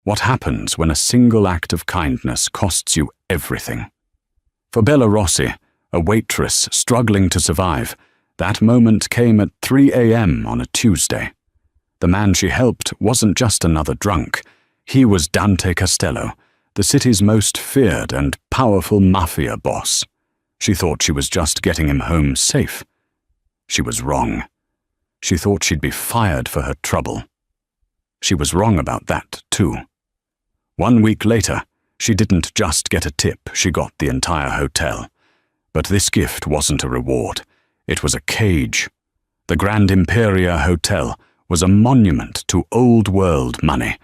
What happens when a single act of kindness costs you everything? For Bella Rossi, a waitress struggling to survive, that moment came at 3 a.m. on a Tuesday. The man she helped wasn't just another drunk. He was Dante Castello, the city's most feared and powerful mafia boss. She thought she was just getting him home safe. She was wrong. She thought she'd be fired for her trouble. She was wrong about that, too. 1 week later, she didn't just get a tip, she got the entire hotel. But this gift wasn't a reward. It was a cage. The Grand Imperia Hotel was a monument to old-world money,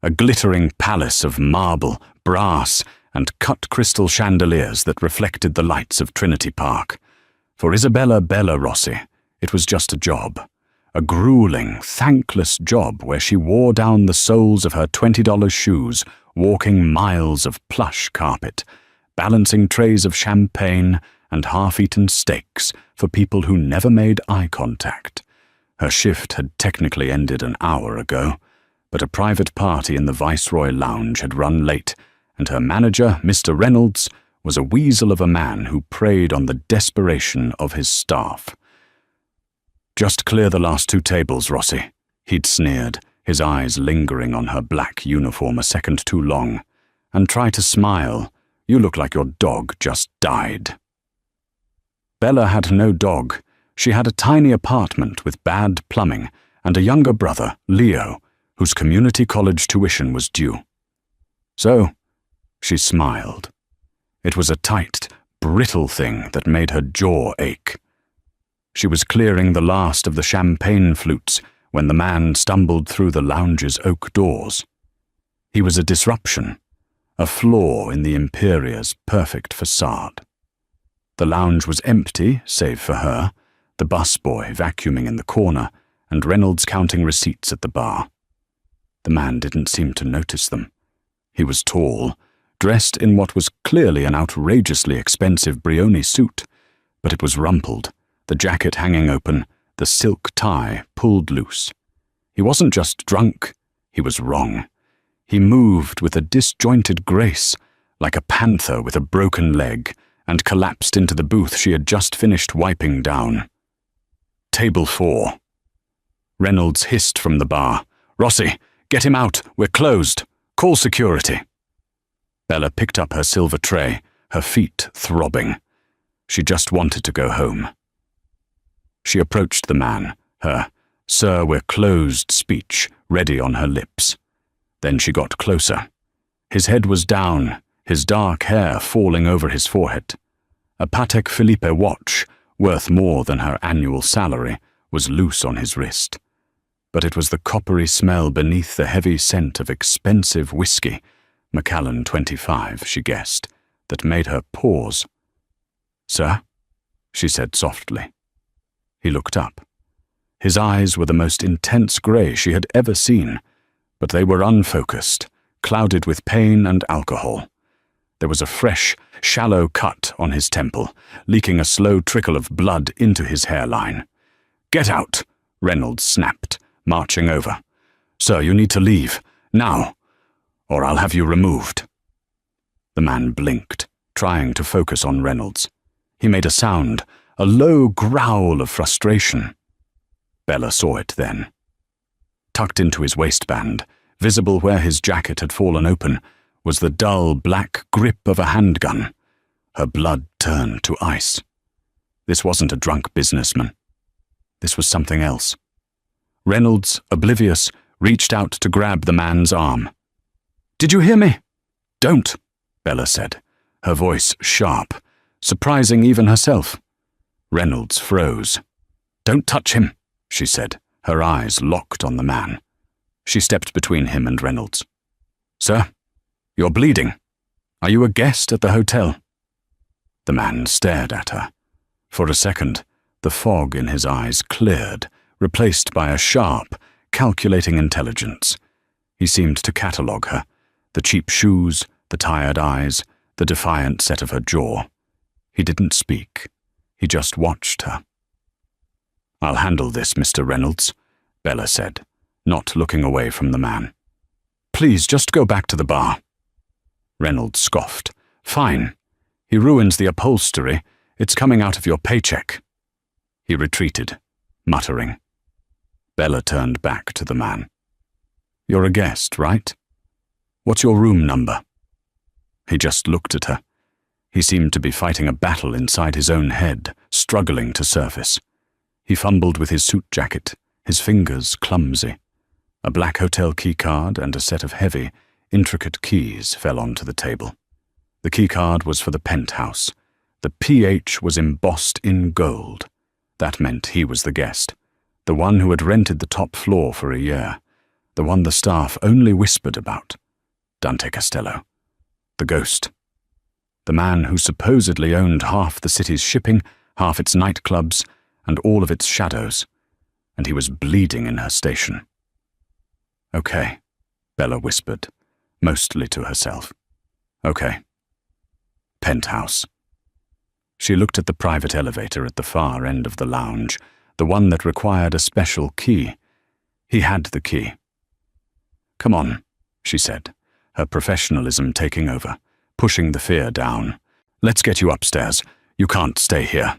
a glittering palace of marble, brass, and cut crystal chandeliers that reflected the lights of Trinity Park. For Isabella Bella Rossi, it was just a job. A grueling, thankless job where she wore down the soles of her $20 shoes, walking miles of plush carpet, balancing trays of champagne and half-eaten steaks for people who never made eye contact. Her shift had technically ended an hour ago, but a private party in the Viceroy Lounge had run late, and her manager, Mr. Reynolds, was a weasel of a man who preyed on the desperation of his staff. "Just clear the last 2 tables, Rossi," he'd sneered, his eyes lingering on her black uniform a second too long. "And try to smile. You look like your dog just died." Bella had no dog. She had a tiny apartment with bad plumbing and a younger brother, Leo, whose community college tuition was due. So, she smiled. It was a tight, brittle thing that made her jaw ache. She was clearing the last of the champagne flutes when the man stumbled through the lounge's oak doors. He was a disruption, a flaw in the Imperia's perfect facade. The lounge was empty, save for her, the busboy vacuuming in the corner, and Reynolds counting receipts at the bar. The man didn't seem to notice them. He was tall, dressed in what was clearly an outrageously expensive Brioni suit, but it was rumpled, the jacket hanging open, the silk tie pulled loose. He wasn't just drunk, he was wrong. He moved with a disjointed grace, like a panther with a broken leg, and collapsed into the booth she had just finished wiping down. "Table 4. Reynolds hissed from the bar. "Rossi, get him out, we're closed. Call security." Bella picked up her silver tray, her feet throbbing. She just wanted to go home. She approached the man, her "Sir, we're closed" speech ready on her lips. Then she got closer. His head was down, his dark hair falling over his forehead. A Patek Philippe watch, worth more than her annual salary, was loose on his wrist. But it was the coppery smell beneath the heavy scent of expensive whiskey, Macallan 25, she guessed, that made her pause. "Sir?" she said softly. He looked up. His eyes were the most intense grey she had ever seen, but they were unfocused, clouded with pain and alcohol. There was a fresh, shallow cut on his temple, leaking a slow trickle of blood into his hairline. "Get out!" Reynolds snapped, marching over. "Sir, you need to leave, now, or I'll have you removed." The man blinked, trying to focus on Reynolds. He made a sound, a low growl of frustration. Bella saw it then. Tucked into his waistband, visible where his jacket had fallen open, was the dull black grip of a handgun. Her blood turned to ice. This wasn't a drunk businessman. This was something else. Reynolds, oblivious, reached out to grab the man's arm. "Did you hear me?" "Don't," Bella said, her voice sharp, surprising even herself. Reynolds froze. "Don't touch him," she said, her eyes locked on the man. She stepped between him and Reynolds. "Sir, you're bleeding. Are you a guest at the hotel?" The man stared at her. For a second, the fog in his eyes cleared, replaced by a sharp, calculating intelligence. He seemed to catalogue her, the cheap shoes, the tired eyes, the defiant set of her jaw. He didn't speak. He just watched her. "I'll handle this, Mr. Reynolds," Bella said, not looking away from the man. Please, just go back to the bar." Reynolds scoffed. "Fine. He ruins the upholstery. It's coming out of your paycheck." He retreated, muttering. Bella turned back to the man. "You're a guest, right? What's your room number?" He just looked at her. He seemed to be fighting a battle inside his own head, struggling to surface. He fumbled with his suit jacket, his fingers clumsy. A black hotel keycard and a set of heavy, intricate keys fell onto the table. The keycard was for the penthouse. The PH was embossed in gold. That meant he was the guest, the one who had rented the top floor for a year, the one the staff only whispered about. Dante Castello. The ghost. The man who supposedly owned half the city's shipping, half its nightclubs, and all of its shadows, and he was bleeding in her station. "Okay," Bella whispered, mostly to herself. "Okay." Penthouse. She looked at the private elevator at the far end of the lounge, the one that required a special key. He had the key. "Come on," she said, her professionalism taking over, pushing the fear down. "Let's get you upstairs. You can't stay here."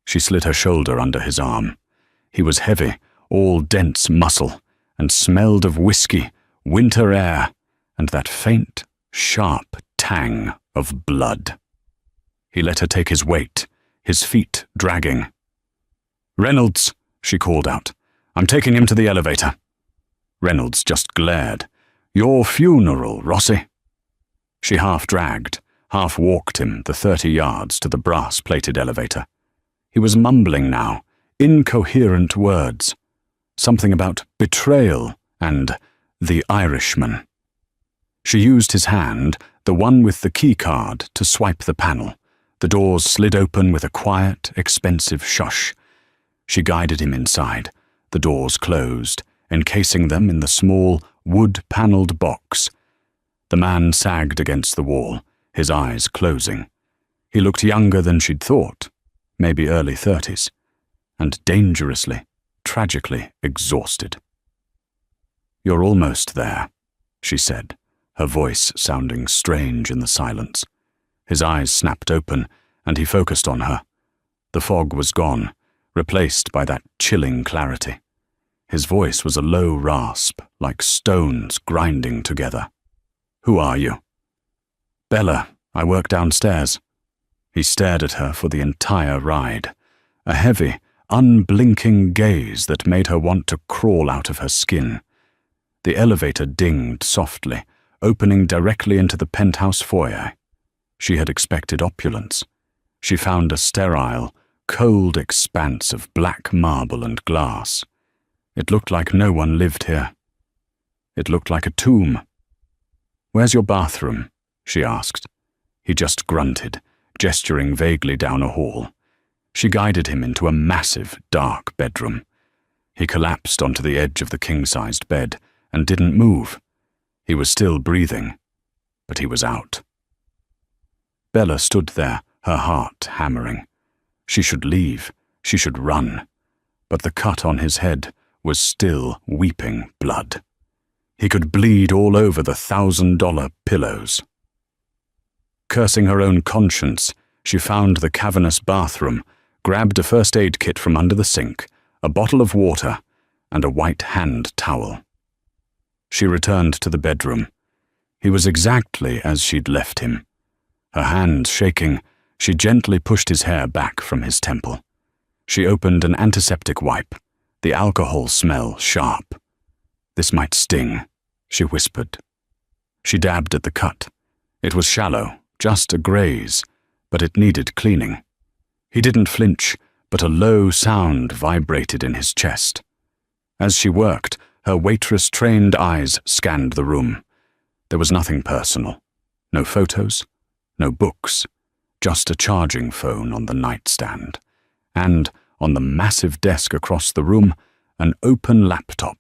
She slid her shoulder under his arm. He was heavy, all dense muscle, and smelled of whiskey, winter air, and that faint, sharp tang of blood. He let her take his weight, his feet dragging. "Reynolds," she called out. "I'm taking him to the elevator." Reynolds just glared. "Your funeral, Rossi." She half dragged, half walked him the 30 yards to the brass-plated elevator. He was mumbling now, incoherent words. Something about betrayal and the Irishman. She used his hand, the one with the key card, to swipe the panel. The doors slid open with a quiet, expensive shush. She guided him inside. The doors closed, encasing them in the small, wood-paneled box. The man sagged against the wall, his eyes closing. He looked younger than she'd thought, maybe early 30s, and dangerously, tragically exhausted. "You're almost there," she said, her voice sounding strange in the silence. His eyes snapped open, and he focused on her. The fog was gone, replaced by that chilling clarity. His voice was a low rasp, like stones grinding together. "Who are you?" "Bella, I work downstairs." He stared at her for the entire ride, a heavy, unblinking gaze that made her want to crawl out of her skin. The elevator dinged softly, opening directly into the penthouse foyer. She had expected opulence. She found a sterile, cold expanse of black marble and glass. It looked like no one lived here. It looked like a tomb. "Where's your bathroom?" she asked. He just grunted, gesturing vaguely down a hall. She guided him into a massive, dark bedroom. He collapsed onto the edge of the king-sized bed and didn't move. He was still breathing, but he was out. Bella stood there, her heart hammering. She should leave, she should run, but the cut on his head was still weeping blood. He could bleed all over the $1,000 pillows. Cursing her own conscience, she found the cavernous bathroom, grabbed a first aid kit from under the sink, a bottle of water, and a white hand towel. She returned to the bedroom. He was exactly as she'd left him. Her hands shaking, she gently pushed his hair back from his temple. She opened an antiseptic wipe, the alcohol smell sharp. "This might sting," she whispered. She dabbed at the cut. It was shallow, just a graze, but it needed cleaning. He didn't flinch, but a low sound vibrated in his chest. As she worked, her waitress-trained eyes scanned the room. There was nothing personal. No photos, no books, just a charging phone on the nightstand. And, on the massive desk across the room, an open laptop.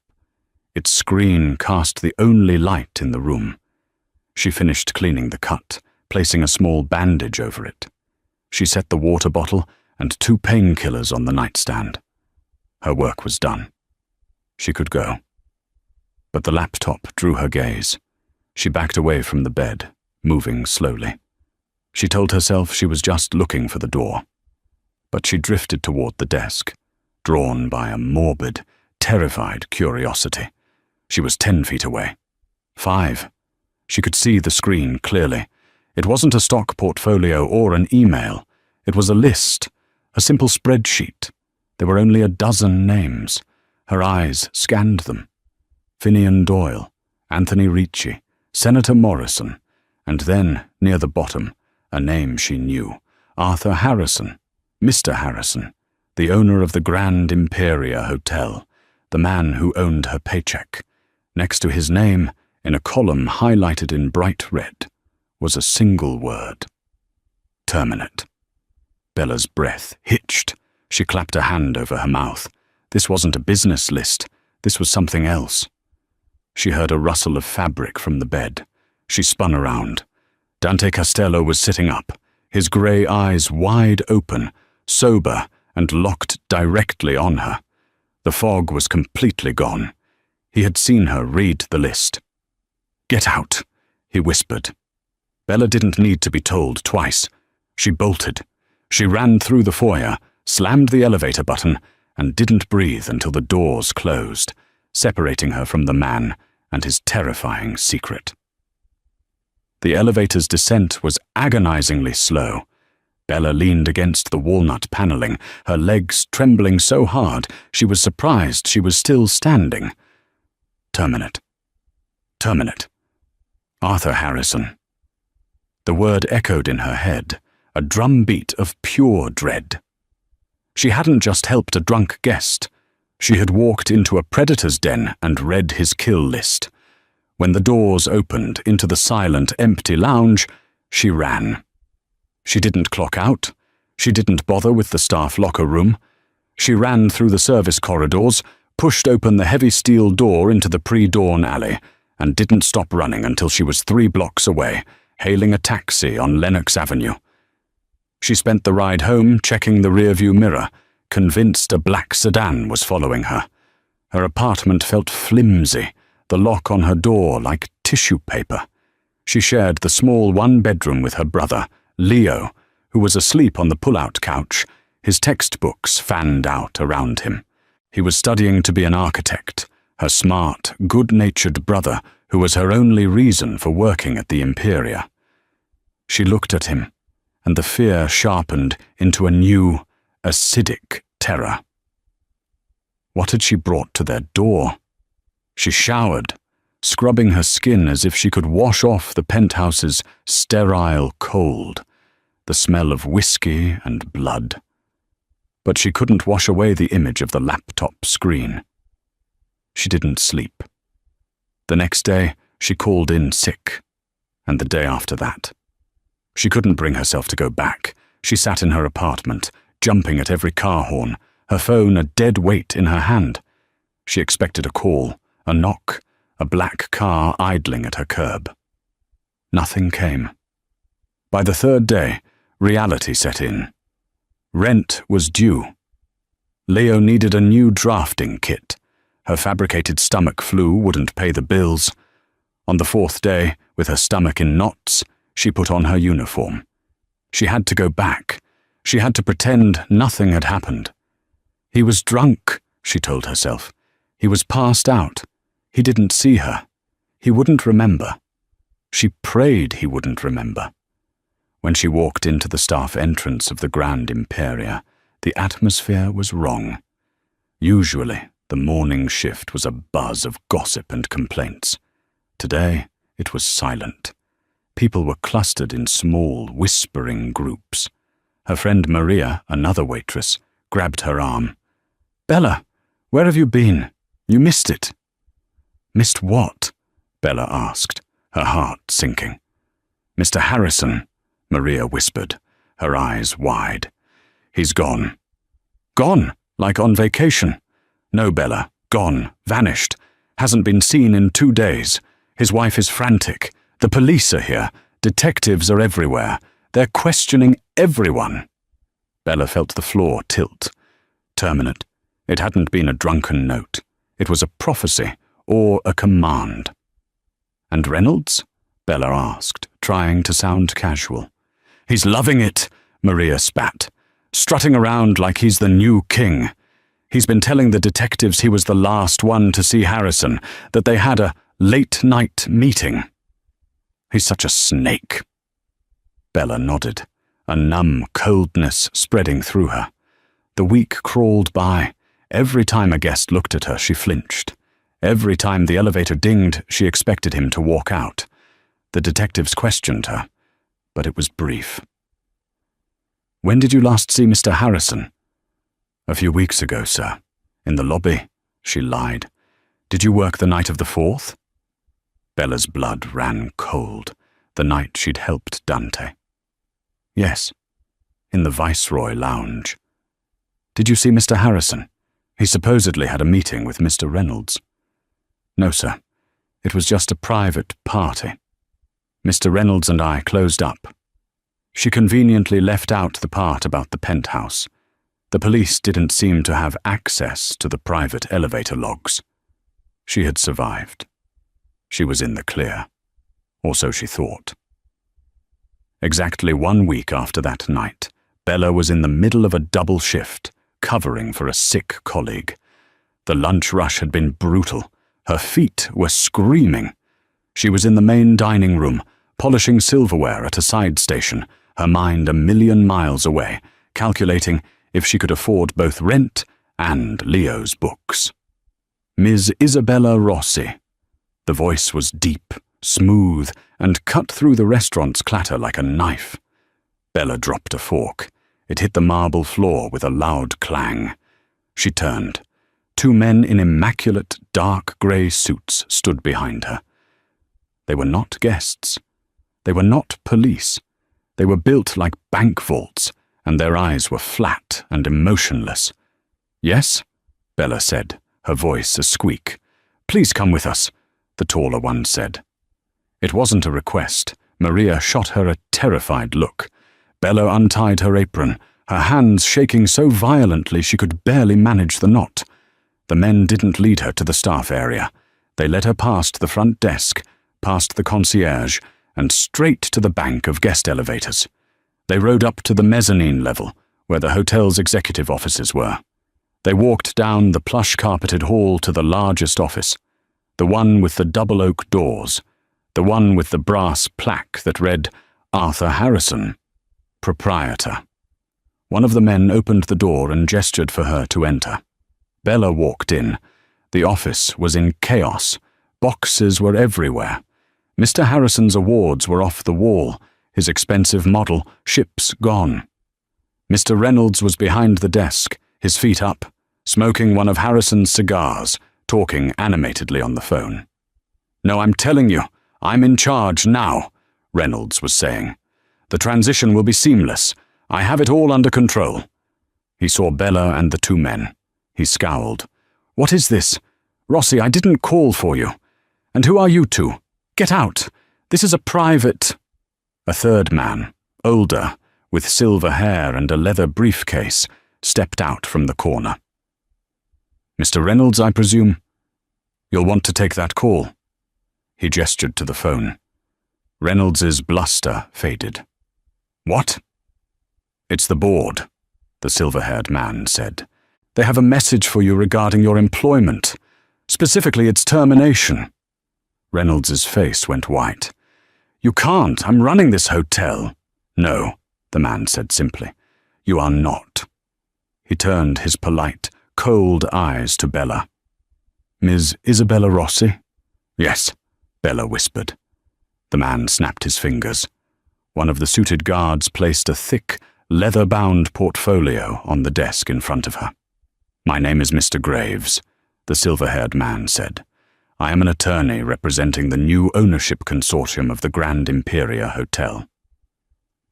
Its screen cast the only light in the room. She finished cleaning the cut, placing a small bandage over it. She set the water bottle and 2 painkillers on the nightstand. Her work was done. She could go. But the laptop drew her gaze. She backed away from the bed, moving slowly. She told herself she was just looking for the door. But she drifted toward the desk, drawn by a morbid, terrified curiosity. She was 10 feet away. 5. She could see the screen clearly. It wasn't a stock portfolio or an email. It was a list, a simple spreadsheet. There were only a dozen names. Her eyes scanned them. Finian Doyle, Anthony Ricci, Senator Morrison, and then, near the bottom, a name she knew, Arthur Harrison, Mr. Harrison, the owner of the Grand Imperia Hotel, the man who owned her paycheck. Next to his name, in a column highlighted in bright red, was a single word. Terminate. Bella's breath hitched. She clapped a hand over her mouth. This wasn't a business list. This was something else. She heard a rustle of fabric from the bed. She spun around. Dante Castello was sitting up, his grey eyes wide open, sober and locked directly on her. The fog was completely gone. He had seen her read the list. "Get out," he whispered. Bella didn't need to be told twice. She bolted. She ran through the foyer, slammed the elevator button, and didn't breathe until the doors closed, separating her from the man and his terrifying secret. The elevator's descent was agonizingly slow. Bella leaned against the walnut paneling, her legs trembling so hard she was surprised she was still standing. Terminate. Terminate. Arthur Harrison. The word echoed in her head, a drumbeat of pure dread. She hadn't just helped a drunk guest. She had walked into a predator's den and read his kill list. When the doors opened into the silent, empty lounge, she ran. She didn't clock out. She didn't bother with the staff locker room. She ran through the service corridors, pushed open the heavy steel door into the pre-dawn alley, and didn't stop running until she was 3 blocks away, hailing a taxi on Lenox Avenue. She spent the ride home checking the rearview mirror, convinced a black sedan was following her. Her apartment felt flimsy, the lock on her door like tissue paper. She shared the small one-bedroom with her brother, Leo, who was asleep on the pull-out couch, his textbooks fanned out around him. He was studying to be an architect, her smart, good-natured brother who was her only reason for working at the Imperia. She looked at him, and the fear sharpened into a new, acidic terror. What had she brought to their door? She showered, scrubbing her skin as if she could wash off the penthouse's sterile cold, the smell of whiskey and blood. But she couldn't wash away the image of the laptop screen. She didn't sleep. The next day, she called in sick, and the day after that. She couldn't bring herself to go back. She sat in her apartment, jumping at every car horn, her phone a dead weight in her hand. She expected a call, a knock, a black car idling at her curb. Nothing came. By the 3rd day, reality set in. Rent was due. Leo needed a new drafting kit. Her fabricated stomach flu wouldn't pay the bills. On the 4th day, with her stomach in knots, she put on her uniform. She had to go back. She had to pretend nothing had happened. He was drunk, she told herself. He was passed out. He didn't see her. He wouldn't remember. She prayed he wouldn't remember. When she walked into the staff entrance of the Grand Imperia, the atmosphere was wrong. Usually, the morning shift was a buzz of gossip and complaints. Today, it was silent. People were clustered in small, whispering groups. Her friend Maria, another waitress, grabbed her arm. "Bella, where have you been? You missed it." "Missed what?" Bella asked, her heart sinking. "Mr. Harrison," Maria whispered, her eyes wide. "He's gone." "Gone? Like on vacation?" "No, Bella. Gone. Vanished. Hasn't been seen in 2 days. His wife is frantic. The police are here. Detectives are everywhere. They're questioning everyone." Bella felt the floor tilt. Terminate. It hadn't been a drunken note. It was a prophecy, or a command. "And Reynolds?" Bella asked, trying to sound casual. "He's loving it," Maria spat, "strutting around like he's the new king. He's been telling the detectives he was the last one to see Harrison, that they had a late-night meeting. He's such a snake." Bella nodded, a numb coldness spreading through her. The week crawled by. Every time a guest looked at her, she flinched. Every time the elevator dinged, she expected him to walk out. The detectives questioned her, but it was brief. "When did you last see Mr. Harrison?" "A few weeks ago, sir. In the lobby," she lied. "Did you work the night of the 4th? Bella's blood ran cold, the night she'd helped Dante. "Yes, in the Viceroy Lounge." "Did you see Mr. Harrison? He supposedly had a meeting with Mr. Reynolds." "No, sir. It was just a private party. Mr. Reynolds and I closed up." She conveniently left out the part about the penthouse. The police didn't seem to have access to the private elevator logs. She had survived. She was in the clear. Or so she thought. Exactly 1 week after that night, Bella was in the middle of a double shift, covering for a sick colleague. The lunch rush had been brutal. Her feet were screaming. She was in the main dining room, polishing silverware at a side station, her mind 1,000,000 miles away, calculating if she could afford both rent and Leo's books. "Ms. Isabella Rossi." The voice was deep, smooth, and cut through the restaurant's clatter like a knife. Bella dropped a fork. It hit the marble floor with a loud clang. She turned. 2 men in immaculate, dark grey suits stood behind her. They were not guests. They were not police. They were built like bank vaults, and their eyes were flat and emotionless. "Yes?" Bella said, her voice a squeak. "Please come with us," the taller one said. It wasn't a request. Maria shot her a terrified look. Bella untied her apron, her hands shaking so violently she could barely manage the knot. The men didn't lead her to the staff area. They led her past the front desk, past the concierge, and straight to the bank of guest elevators. They rode up to the mezzanine level, where the hotel's executive offices were. They walked down the plush-carpeted hall to the largest office, the one with the double oak doors, the one with the brass plaque that read, "Arthur Harrison, Proprietor." One of the men opened the door and gestured for her to enter. Bella walked in. The office was in chaos. Boxes were everywhere. Mr. Harrison's awards were off the wall, his expensive model, ships gone. Mr. Reynolds was behind the desk, his feet up, smoking one of Harrison's cigars, talking animatedly on the phone. "No, I'm telling you, I'm in charge now," Reynolds was saying. "The transition will be seamless. I have it all under control." He saw Bella and the 2 men. He scowled. "What is this? Rossi, I didn't call for you. And who are you 2? Get out. This is a private—" A third man, older, with silver hair and a leather briefcase, stepped out from the corner. "Mr. Reynolds, I presume? You'll want to take that call." He gestured to the phone. Reynolds's bluster faded. "What?" "It's the board," the silver-haired man said. "They have a message for you regarding your employment. Specifically, its termination." Reynolds's face went white. "You can't. I'm running this hotel." "No," the man said simply. "You are not." He turned his polite, cold eyes to Bella. "Ms. Isabella Rossi?" "Yes," Bella whispered. The man snapped his fingers. One of the suited guards placed a thick, leather-bound portfolio on the desk in front of her. "My name is Mr. Graves," the silver-haired man said. "I am an attorney representing the new ownership consortium of the Grand Imperia Hotel."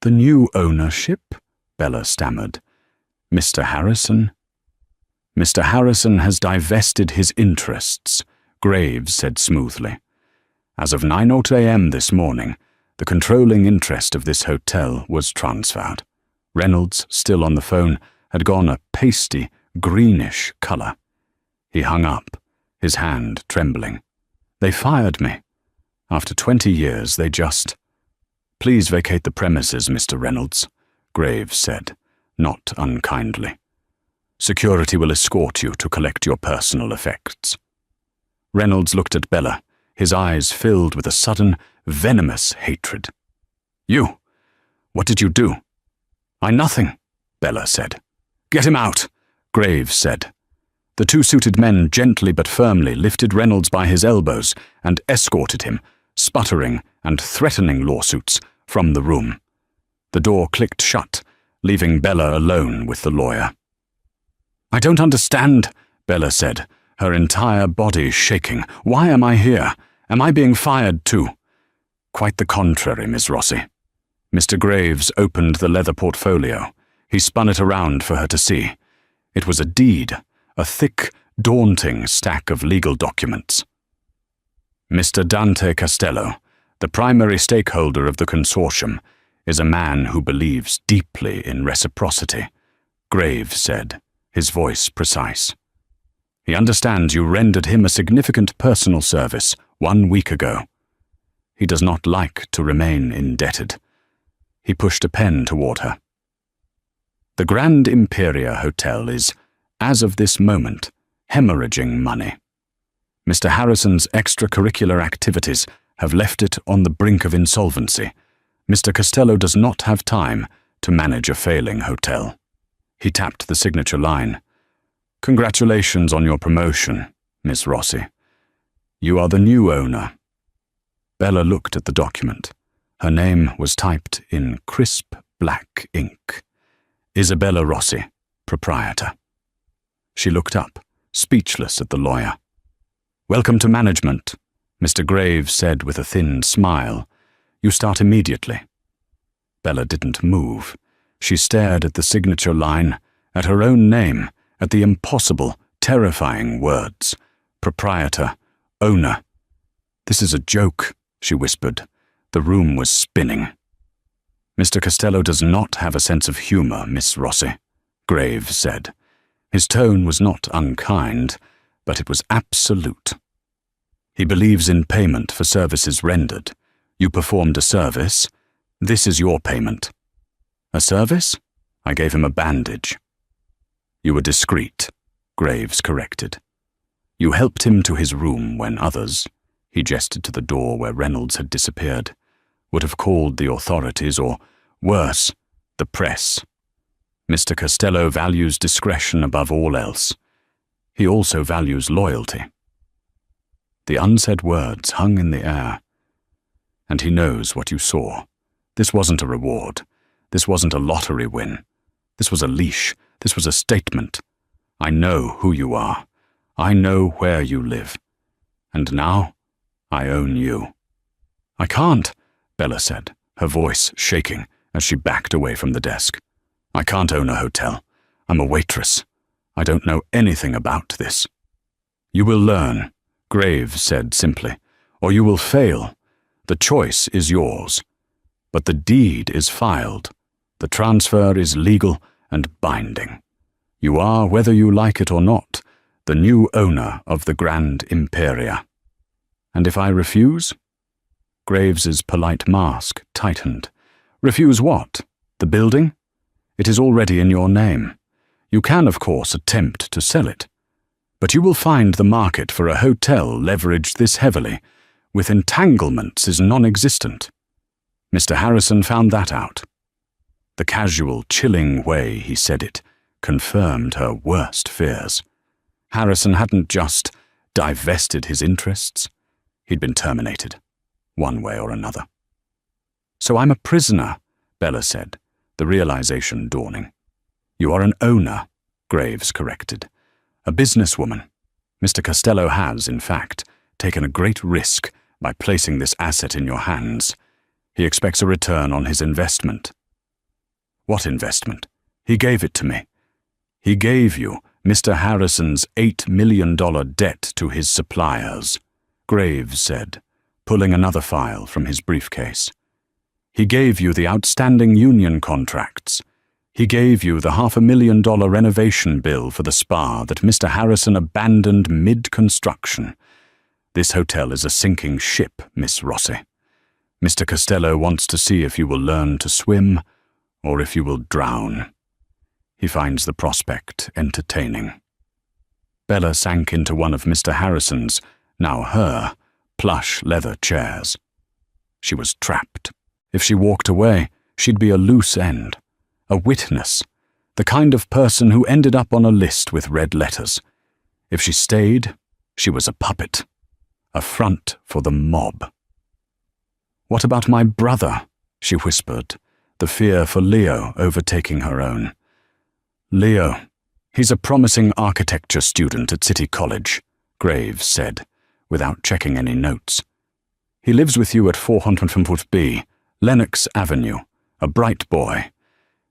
"The new ownership?" Bella stammered. "Mr. Harrison?" "Mr. Harrison has divested his interests," Graves said smoothly. "As of 9:00 a.m. this morning, the controlling interest of this hotel was transferred." Reynolds, still on the phone, had gone a pasty, greenish color. He hung up, his hand trembling. "They fired me. After 20 years, they just—" "Please vacate the premises, Mr. Reynolds," Graves said, not unkindly. "Security will escort you to collect your personal effects." Reynolds looked at Bella, his eyes filled with a sudden, venomous hatred. "You! What did you do?" Nothing," Bella said. "Get him out," Graves said. The two suited men gently but firmly lifted Reynolds by his elbows and escorted him, sputtering and threatening lawsuits, from the room. The door clicked shut, leaving Bella alone with the lawyer. "I don't understand," Bella said, her entire body shaking. "Why am I here? Am I being fired too?" "Quite the contrary, Miss Rossi." Mr. Graves opened the leather portfolio. He spun it around for her to see. It was a deed, a thick, daunting stack of legal documents. "Mr. Dante Castello, the primary stakeholder of the consortium, is a man who believes deeply in reciprocity," Graves said, his voice precise. "He understands you rendered him a significant personal service 1 week ago. He does not like to remain indebted." He pushed a pen toward her. "The Grand Imperia Hotel is, as of this moment, hemorrhaging money. Mr. Harrison's extracurricular activities have left it on the brink of insolvency. Mr. Costello does not have time to manage a failing hotel." He tapped the signature line. "Congratulations on your promotion, Miss Rossi. You are the new owner." Bella looked at the document. Her name was typed in crisp black ink. Isabella Rossi, proprietor. She looked up, speechless at the lawyer. "Welcome to management," Mr. Graves said with a thin smile. "You start immediately." Bella didn't move. She stared at the signature line, at her own name, at the impossible, terrifying words. Proprietor, owner. "This is a joke," she whispered. The room was spinning. "Mr. Costello does not have a sense of humor, Miss Rossi," Graves said. His tone was not unkind, but it was absolute. "He believes in payment for services rendered. You performed a service. This is your payment." "A service?" I gave him a bandage. "You were discreet," Graves corrected. "You helped him to his room when others," he gestured to the door where Reynolds had disappeared, "would have called the authorities or, worse, the press. Mr. Costello values discretion above all else. He also values loyalty." The unsaid words hung in the air. "And he knows what you saw. This wasn't a reward. This wasn't a lottery win. This was a leash. This was a statement. I know who you are. I know where you live. And now, I own you." "I can't," Bella said, her voice shaking as she backed away from the desk. "I can't own a hotel. I'm a waitress. I don't know anything about this." "You will learn," Graves said simply, "or you will fail. The choice is yours. But the deed is filed. The transfer is legal and binding. You are, whether you like it or not, the new owner of the Grand Imperia." "And if I refuse?" Graves's polite mask tightened. "Refuse what? The building? It is already in your name. You can, of course, attempt to sell it. But you will find the market for a hotel leveraged this heavily, with entanglements, is non-existent. Mr. Harrison found that out." The casual, chilling way he said it confirmed her worst fears. Harrison hadn't just divested his interests. He'd been terminated, one way or another. "So I'm a prisoner," Bella said, the realization dawning. "You are an owner," Graves corrected. "A businesswoman. Mr. Costello has, in fact, taken a great risk by placing this asset in your hands. He expects a return on his investment." "What investment?" "He gave it to me. He gave you Mr. Harrison's $8 million debt to his suppliers," Graves said, pulling another file from his briefcase. "He gave you the outstanding union contracts. He gave you the $500,000 renovation bill for the spa that Mr. Harrison abandoned mid-construction. This hotel is a sinking ship, Miss Rossi. Mr. Costello wants to see if you will learn to swim or if you will drown. He finds the prospect entertaining. Bella sank into one of Mr. Harrison's, now her, plush leather chairs. She was trapped. If she walked away, she'd be a loose end, a witness, the kind of person who ended up on a list with red letters. If she stayed, she was a puppet, a front for the mob. "What about my brother?" she whispered, the fear for Leo overtaking her own. "Leo, he's a promising architecture student at City College," Graves said, without checking any notes. "He lives with you at 400B, Lenox Avenue, a bright boy.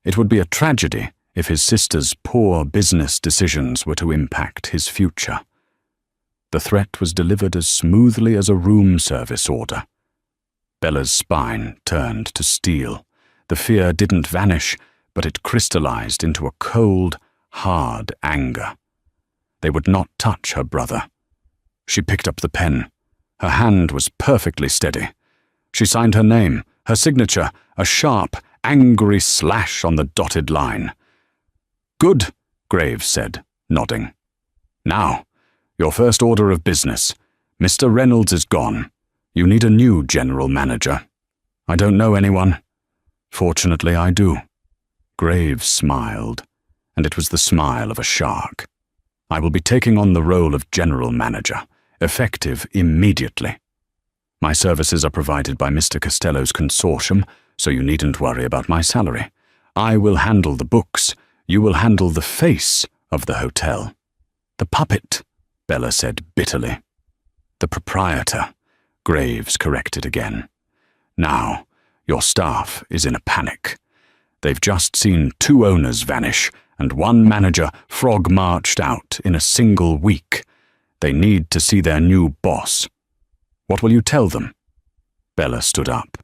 It would be a tragedy if his sister's poor business decisions were to impact his future." The threat was delivered as smoothly as a room service order. Bella's spine turned to steel. The fear didn't vanish, but it crystallized into a cold, hard anger. They would not touch her brother. She picked up the pen. Her hand was perfectly steady. She signed her name, her signature, a sharp, angry slash on the dotted line. "Good," Graves said, nodding. "Now, your first order of business. Mr. Reynolds is gone. You need a new general manager. I don't know anyone. Fortunately, I do." Graves smiled, and it was the smile of a shark. "I will be taking on the role of general manager, effective immediately. My services are provided by Mr. Costello's consortium, so you needn't worry about my salary. I will handle the books. You will handle the face of the hotel." "The puppet," Bella said bitterly. "The proprietor," Graves corrected again. "Now, your staff is in a panic. They've just seen 2 owners vanish and 1 manager frog-marched out in a single week. They need to see their new boss. What will you tell them?" Bella stood up.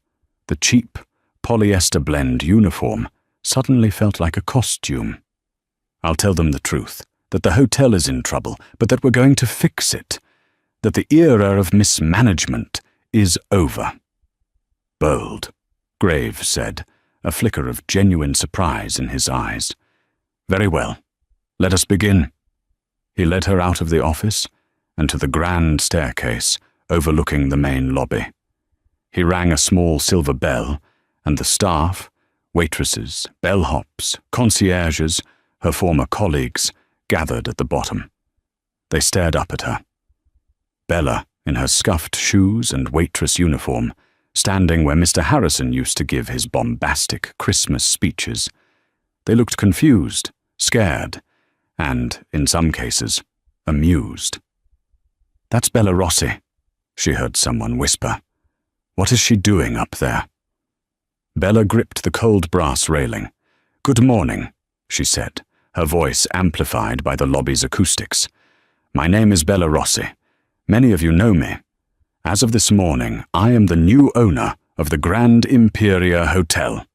The cheap, polyester blend uniform suddenly felt like a costume. "I'll tell them the truth, that the hotel is in trouble, but that we're going to fix it, that the era of mismanagement is over." "Bold," Graves said, a flicker of genuine surprise in his eyes. "Very well. Let us begin." He led her out of the office and to the grand staircase overlooking the main lobby. He rang a small silver bell, and the staff, waitresses, bellhops, concierges, her former colleagues, gathered at the bottom. They stared up at her. Bella, in her scuffed shoes and waitress uniform, standing where Mr. Harrison used to give his bombastic Christmas speeches. They looked confused, scared, and, in some cases, amused. "That's Bella Rossi," she heard someone whisper. "What is she doing up there?" Bella gripped the cold brass railing. "Good morning," she said, her voice amplified by the lobby's acoustics. "My name is Bella Rossi. Many of you know me. As of this morning, I am the new owner of the Grand Imperia Hotel."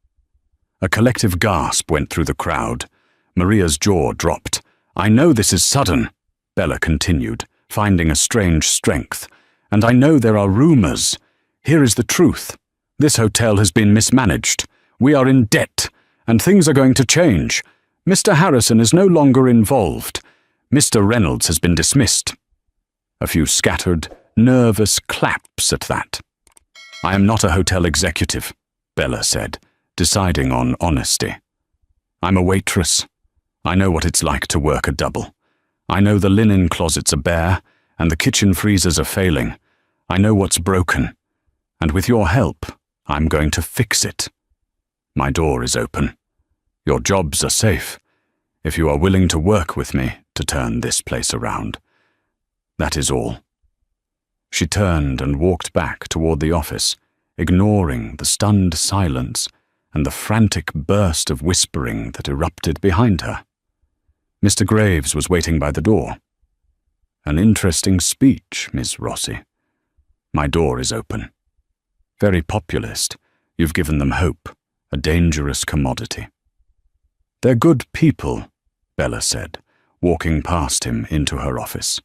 A collective gasp went through the crowd. Maria's jaw dropped. "I know this is sudden," Bella continued, finding a strange strength. "And I know there are rumors. Here is the truth. This hotel has been mismanaged. We are in debt, and things are going to change. Mr. Harrison is no longer involved. Mr. Reynolds has been dismissed." A few scattered, nervous claps at that. "I am not a hotel executive," Bella said, deciding on honesty. "I'm a waitress. I know what it's like to work a double. I know the linen closets are bare, and the kitchen freezers are failing. I know what's broken. And with your help, I'm going to fix it. My door is open. Your jobs are safe, if you are willing to work with me to turn this place around. That is all." She turned and walked back toward the office, ignoring the stunned silence and the frantic burst of whispering that erupted behind her. Mr. Graves was waiting by the door. "An interesting speech, Miss Rossi. My door is open. Very populist. You've given them hope, a dangerous commodity." "They're good people," Bella said, walking past him into her office.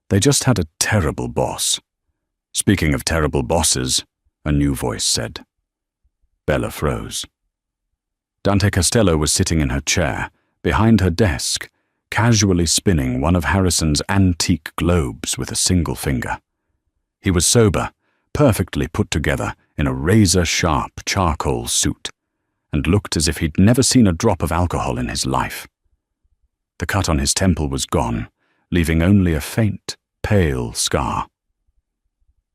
"They just had a terrible boss." "Speaking of terrible bosses," a new voice said. Bella froze. Dante Costello was sitting in her chair, behind her desk, casually spinning one of Harrison's antique globes with a single finger. He was sober, perfectly put together in a razor-sharp charcoal suit, and looked as if he'd never seen a drop of alcohol in his life. The cut on his temple was gone, leaving only a faint, pale scar.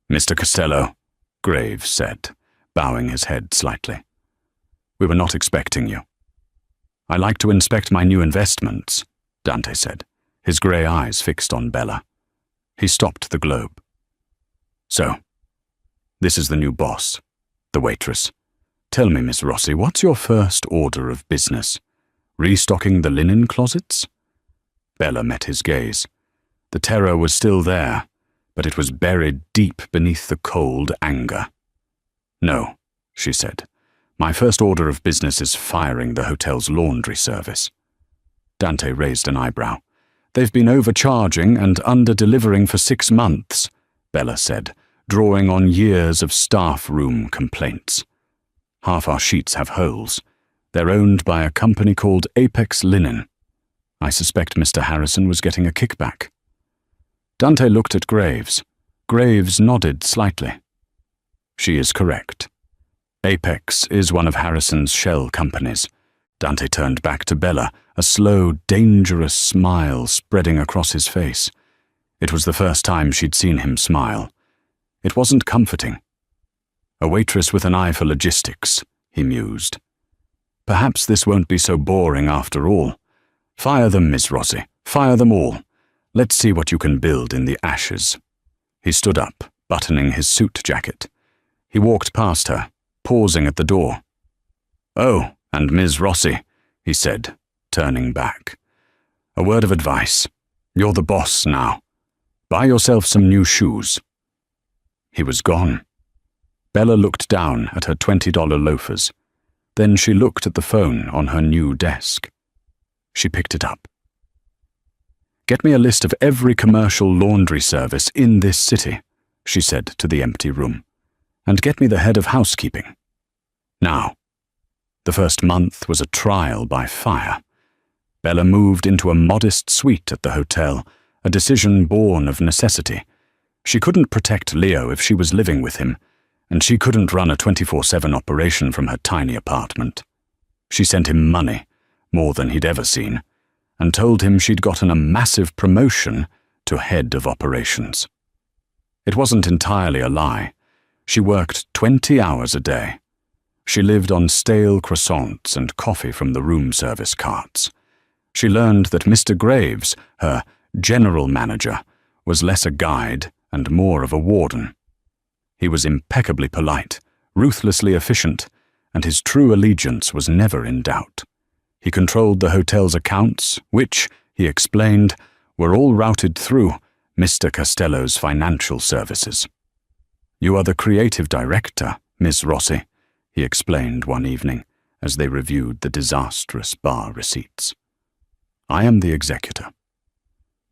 "Mr. Costello," Graves said, bowing his head slightly. "We were not expecting you." "I like to inspect my new investments," Dante said, his grey eyes fixed on Bella. He stopped the globe. "So, this is the new boss, the waitress. Tell me, Miss Rossi, what's your first order of business? Restocking the linen closets?" Bella met his gaze. The terror was still there, but it was buried deep beneath the cold anger. "No," she said. "My first order of business is firing the hotel's laundry service." Dante raised an eyebrow. "They've been overcharging and under-delivering for 6 months," Bella said, drawing on years of staff room complaints. "Half our sheets have holes. They're owned by a company called Apex Linen. I suspect Mr. Harrison was getting a kickback." Dante looked at Graves. Graves nodded slightly. "She is correct. Apex is one of Harrison's shell companies." Dante turned back to Bella, a slow, dangerous smile spreading across his face. It was the first time she'd seen him smile. It wasn't comforting. "A waitress with an eye for logistics," he mused. "Perhaps this won't be so boring after all. Fire them, Miss Rossi. Fire them all. Let's see what you can build in the ashes." He stood up, buttoning his suit jacket. He walked past her, pausing at the door. "Oh, and Ms. Rossi," he said, turning back. "A word of advice. You're the boss now. Buy yourself some new shoes." He was gone. Bella looked down at her $20 loafers. Then she looked at the phone on her new desk. She picked it up. "Get me a list of every commercial laundry service in this city," she said to the empty room. "And get me the head of housekeeping. Now." The first month was a trial by fire. Bella moved into a modest suite at the hotel, a decision born of necessity. She couldn't protect Leo if she was living with him, and she couldn't run a 24/7 operation from her tiny apartment. She sent him money, more than he'd ever seen, and told him she'd gotten a massive promotion to head of operations. It wasn't entirely a lie. She worked 20 hours a day. She lived on stale croissants and coffee from the room service carts. She learned that Mr. Graves, her general manager, was less a guide and more of a warden. He was impeccably polite, ruthlessly efficient, and his true allegiance was never in doubt. He controlled the hotel's accounts, which, he explained, were all routed through Mr. Costello's financial services. "You are the creative director, Miss Rossi," he explained one evening as they reviewed the disastrous bar receipts. "I am the executor."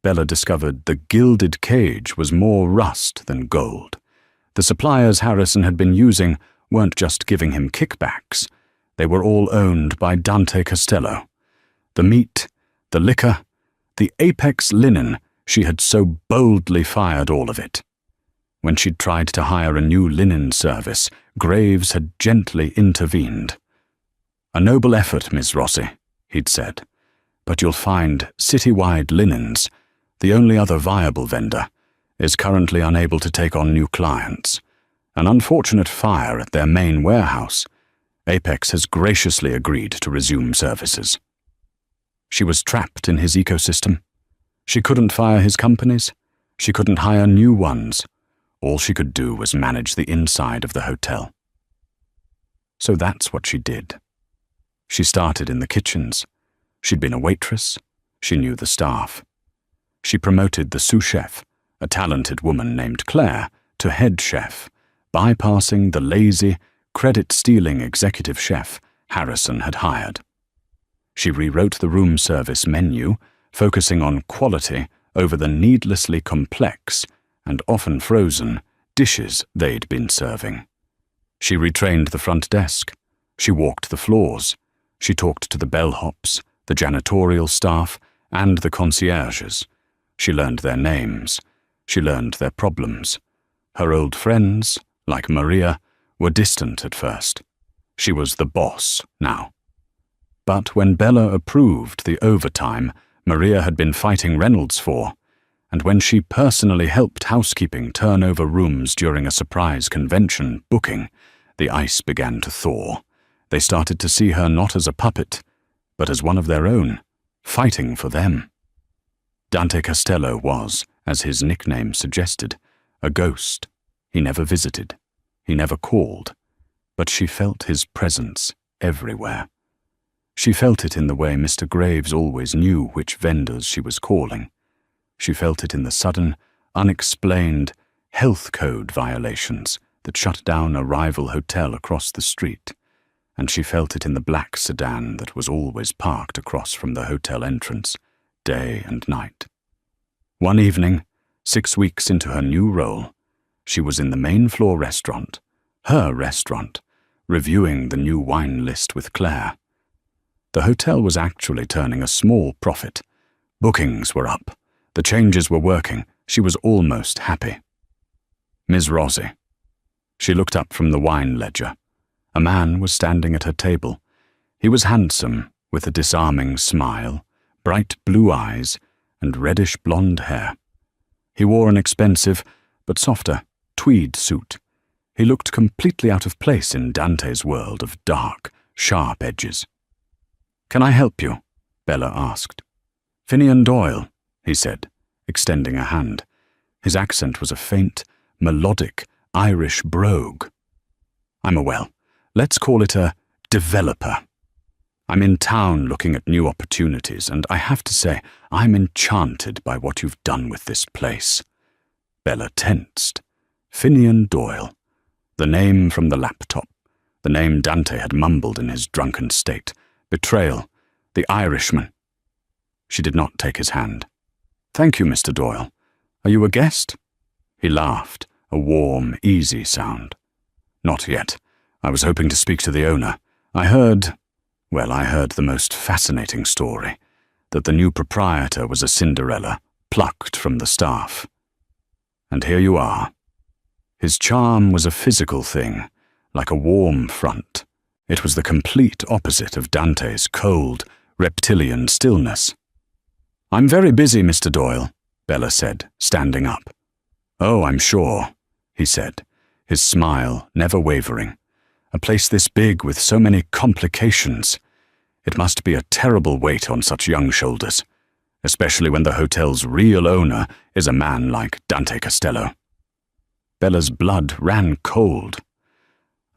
Bella discovered the gilded cage was more rust than gold. The suppliers Harrison had been using weren't just giving him kickbacks. They were all owned by Dante Costello. The meat, the liquor, the Apex Linen, she had so boldly fired all of it. When she'd tried to hire a new linen service, Graves had gently intervened. "A noble effort, Miss Rossi," he'd said, "but you'll find Citywide Linens, the only other viable vendor, is currently unable to take on new clients. An unfortunate fire at their main warehouse. Apex has graciously agreed to resume services." She was trapped in his ecosystem. She couldn't fire his companies. She couldn't hire new ones. All she could do was manage the inside of the hotel. So that's what she did. She started in the kitchens. She'd been a waitress. She knew the staff. She promoted the sous chef, a talented woman named Claire, to head chef, bypassing the lazy, credit-stealing executive chef Harrison had hired. She rewrote the room service menu, focusing on quality over the needlessly complex, and often frozen, dishes they'd been serving. She retrained the front desk. She walked the floors. She talked to the bellhops, the janitorial staff, and the concierges. She learned their names. She learned their problems. Her old friends, like Maria, were distant at first. She was the boss now. But when Bella approved the overtime Maria had been fighting Reynolds for, and when she personally helped housekeeping turn over rooms during a surprise convention booking, the ice began to thaw. They started to see her not as a puppet, but as one of their own, fighting for them. Dante Costello was, as his nickname suggested, a ghost. He never visited. He never called. But she felt his presence everywhere. She felt it in the way Mr. Graves always knew which vendors she was calling. She felt it in the sudden, unexplained health code violations that shut down a rival hotel across the street, and she felt it in the black sedan that was always parked across from the hotel entrance, day and night. One evening, 6 weeks into her new role, she was in the main floor restaurant, her restaurant, reviewing the new wine list with Claire. The hotel was actually turning a small profit. Bookings were up. The changes were working. She was almost happy. Ms. Rossi. She looked up from the wine ledger. A man was standing at her table. He was handsome, with a disarming smile, bright blue eyes, and reddish-blonde hair. He wore an expensive, but softer, tweed suit. He looked completely out of place in Dante's world of dark, sharp edges. "Can I help you?" Bella asked. "Finian Doyle," he said, extending a hand. His accent was a faint, melodic Irish brogue. Let's call it a developer. I'm in town looking at new opportunities, and I have to say, I'm enchanted by what you've done with this place." Bella tensed. Finian Doyle. The name from the laptop. The name Dante had mumbled in his drunken state. Betrayal. The Irishman. She did not take his hand. "Thank you, Mr. Doyle. Are you a guest?" He laughed, a warm, easy sound. "Not yet. I was hoping to speak to the owner. I heard the most fascinating story, that the new proprietor was a Cinderella, plucked from the staff. And here you are." His charm was a physical thing, like a warm front. It was the complete opposite of Dante's cold, reptilian stillness. "I'm very busy, Mr. Doyle," Bella said, standing up. "Oh, I'm sure," he said, his smile never wavering. "A place this big with so many complications. It must be a terrible weight on such young shoulders, especially when the hotel's real owner is a man like Dante Costello." Bella's blood ran cold.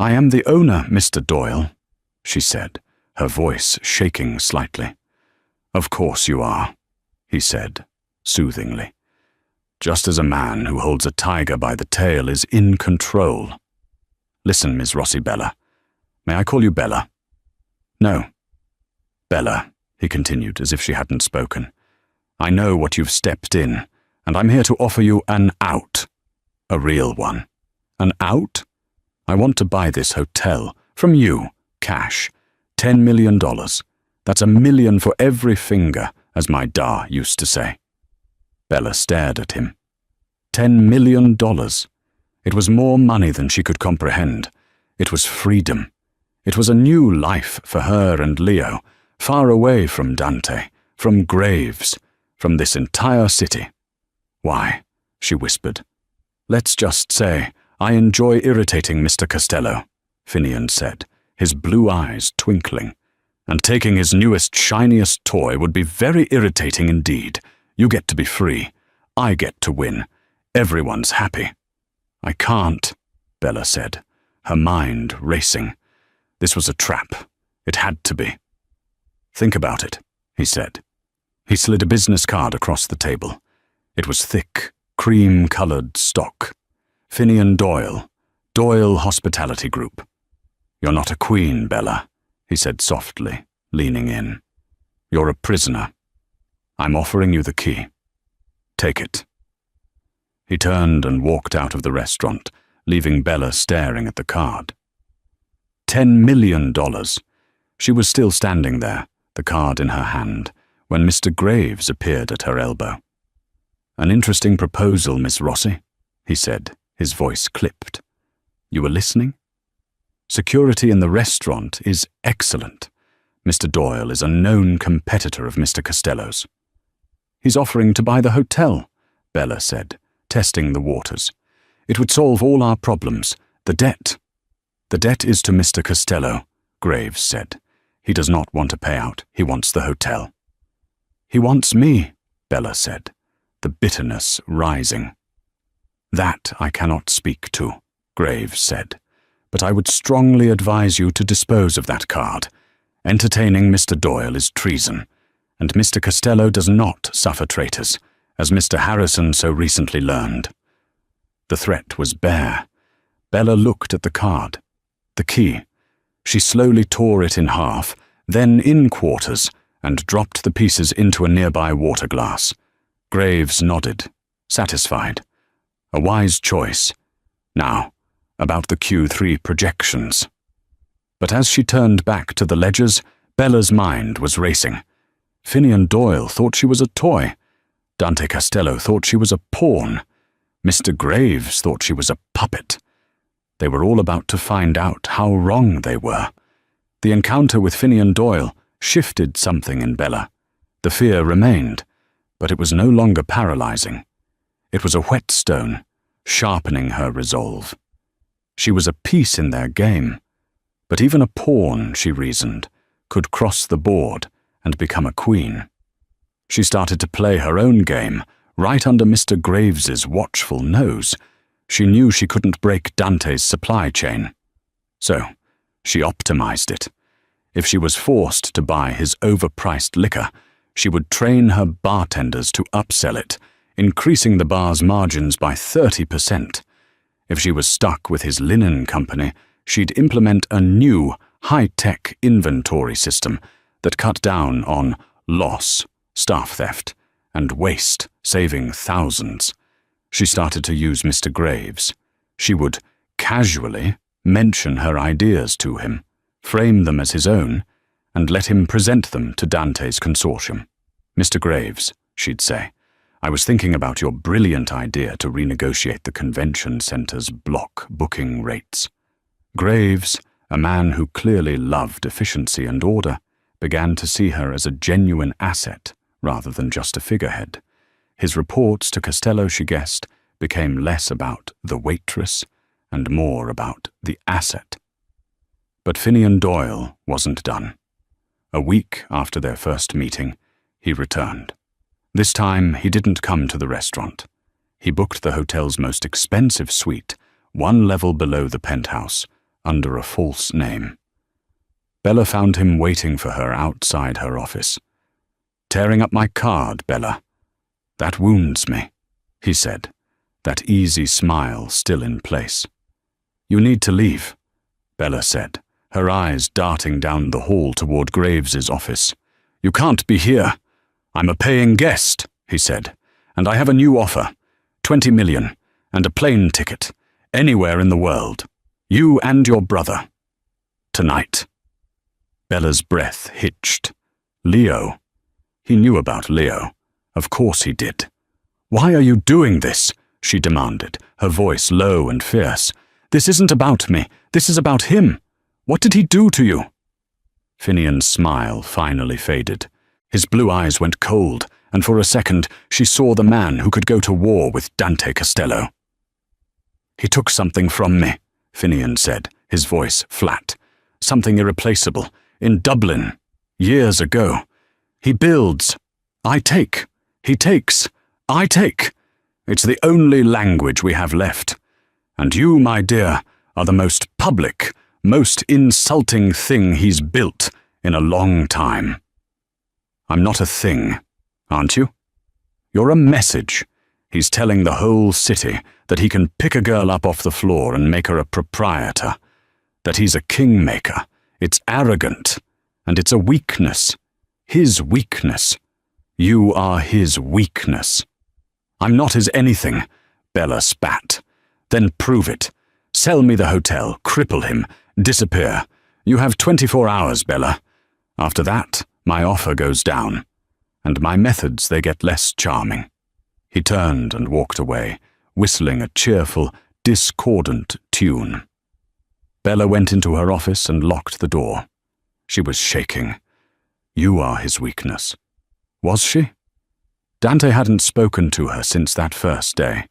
"I am the owner, Mr. Doyle," she said, her voice shaking slightly. "Of course you are," he said, soothingly. "Just as a man who holds a tiger by the tail is in control. Listen, Miss Rossi Bella. May I call you Bella?" "No." "Bella," he continued as if she hadn't spoken. "I know what you've stepped in, and I'm here to offer you an out. A real one. An out? I want to buy this hotel from you, cash. $10 million. That's $1 million for every finger, as my da used to say." Bella stared at him. $10 million. It was more money than she could comprehend. It was freedom. It was a new life for her and Leo, far away from Dante, from Graves, from this entire city. "Why," she whispered. "Let's just say I enjoy irritating Mr. Costello," Finian said, his blue eyes twinkling. "And taking his newest, shiniest toy would be very irritating indeed. You get to be free. I get to win. Everyone's happy." "I can't," Bella said, her mind racing. This was a trap. It had to be. "Think about it," he said. He slid a business card across the table. It was thick, cream-colored stock. Finian Doyle, Doyle Hospitality Group. "You're not a queen, Bella," he said softly, leaning in. You're a prisoner. I'm offering you the key. Take it." He turned and walked out of the restaurant, leaving Bella staring at the card. $10 million. She was still standing there, the card in her hand, when Mr. Graves appeared at her elbow. "An interesting proposal, Miss Rossi," he said, his voice clipped. "You were listening? Security in the restaurant is excellent. Mr. Doyle is a known competitor of Mr. Costello's." "He's offering to buy the hotel," Bella said, testing the waters. "It would solve all our problems. The debt." "The debt is to Mr. Costello," Graves said. "He does not want a payout. He wants the hotel." "He wants me," Bella said, the bitterness rising. "That I cannot speak to," Graves said, "but I would strongly advise you to dispose of that card. Entertaining Mr. Doyle is treason, and Mr. Costello does not suffer traitors, as Mr. Harrison so recently learned." The threat was bare. Bella looked at the card. The key. She slowly tore it in half, then in quarters, and dropped the pieces into a nearby water glass. Graves nodded, satisfied. A wise choice. Now, about the Q3 projections. But as she turned back to the ledgers, Bella's mind was racing. Finian Doyle thought she was a toy. Dante Costello thought she was a pawn. Mr. Graves thought she was a puppet. They were all about to find out how wrong they were. The encounter with Finian Doyle shifted something in Bella. The fear remained, but it was no longer paralyzing. It was a whetstone, sharpening her resolve. She was a piece in their game, but even a pawn, she reasoned, could cross the board and become a queen. She started to play her own game, right under Mr. Graves's watchful nose. She knew she couldn't break Dante's supply chain. So, she optimized it. If she was forced to buy his overpriced liquor, she would train her bartenders to upsell it, increasing the bar's margins by 30%. If she was stuck with his linen company, she'd implement a new, high-tech inventory system that cut down on loss, staff theft, and waste, saving thousands. She started to use Mr. Graves. She would casually mention her ideas to him, frame them as his own, and let him present them to Dante's consortium. "Mr. Graves," she'd say, "I was thinking about your brilliant idea to renegotiate the convention center's block booking rates." Graves, a man who clearly loved efficiency and order, began to see her as a genuine asset rather than just a figurehead. His reports to Costello, she guessed, became less about the waitress and more about the asset. But Finian Doyle wasn't done. A week after their first meeting, he returned. This time, he didn't come to the restaurant. He booked the hotel's most expensive suite, one level below the penthouse, under a false name. Bella found him waiting for her outside her office. "Tearing up my card, Bella. That wounds me," he said, that easy smile still in place. "You need to leave," Bella said, her eyes darting down the hall toward Graves's office. "You can't be here." "I'm a paying guest," he said, "and I have a new offer. 20 million, and a plane ticket, anywhere in the world. You and your brother. Tonight." Bella's breath hitched. Leo. He knew about Leo. Of course he did. "Why are you doing this?" she demanded, her voice low and fierce. "This isn't about me. This is about him. What did he do to you?" Finian's smile finally faded. His blue eyes went cold, and for a second she saw the man who could go to war with Dante Costello. "He took something from me," Finian said, his voice flat. "Something irreplaceable. In Dublin. Years ago. He builds. I take. He takes. I take. It's the only language we have left. And you, my dear, are the most public, most insulting thing he's built in a long time. I'm not a thing, aren't you? You're a message. He's telling the whole city that he can pick a girl up off the floor and make her a proprietor. That he's a kingmaker. It's arrogant. And it's a weakness. His weakness. You are his weakness. I'm not his anything, Bella spat. Then prove it. Sell me the hotel, cripple him, disappear. You have 24 hours, Bella. After that, my offer goes down, and my methods, they get less charming. He turned and walked away, whistling a cheerful, discordant tune. Bella went into her office and locked the door. She was shaking. You are his weakness. Was she? Dante hadn't spoken to her since that first day.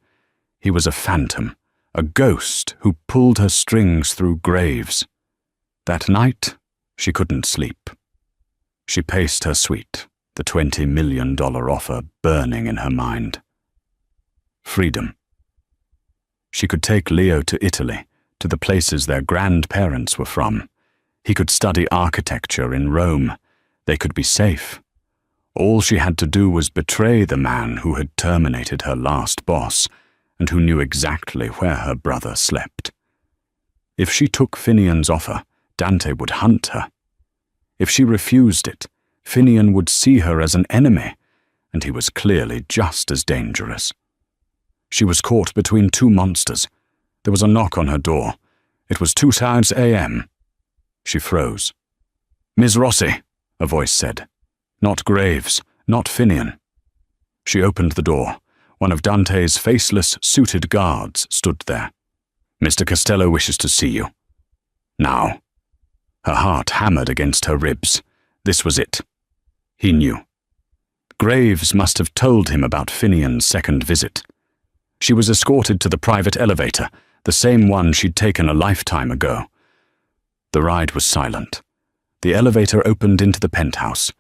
He was a phantom, a ghost who pulled her strings through graves. That night, she couldn't sleep. She paced her suite, the $20 million offer burning in her mind. Freedom. She could take Leo to Italy, to the places their grandparents were from. He could study architecture in Rome. They could be safe. All she had to do was betray the man who had terminated her last boss and who knew exactly where her brother slept. If she took Finian's offer, Dante would hunt her. If she refused it, Finian would see her as an enemy, and he was clearly just as dangerous. She was caught between two monsters. There was a knock on her door. It was 2 a.m. She froze. "Ms. Rossi," a voice said. Not Graves, not Finian. She opened the door. One of Dante's faceless, suited guards stood there. "Mr. Costello wishes to see you." Now. Her heart hammered against her ribs. This was it. He knew. Graves must have told him about Finian's second visit. She was escorted to the private elevator, the same one she'd taken a lifetime ago. The ride was silent. The elevator opened into the penthouse.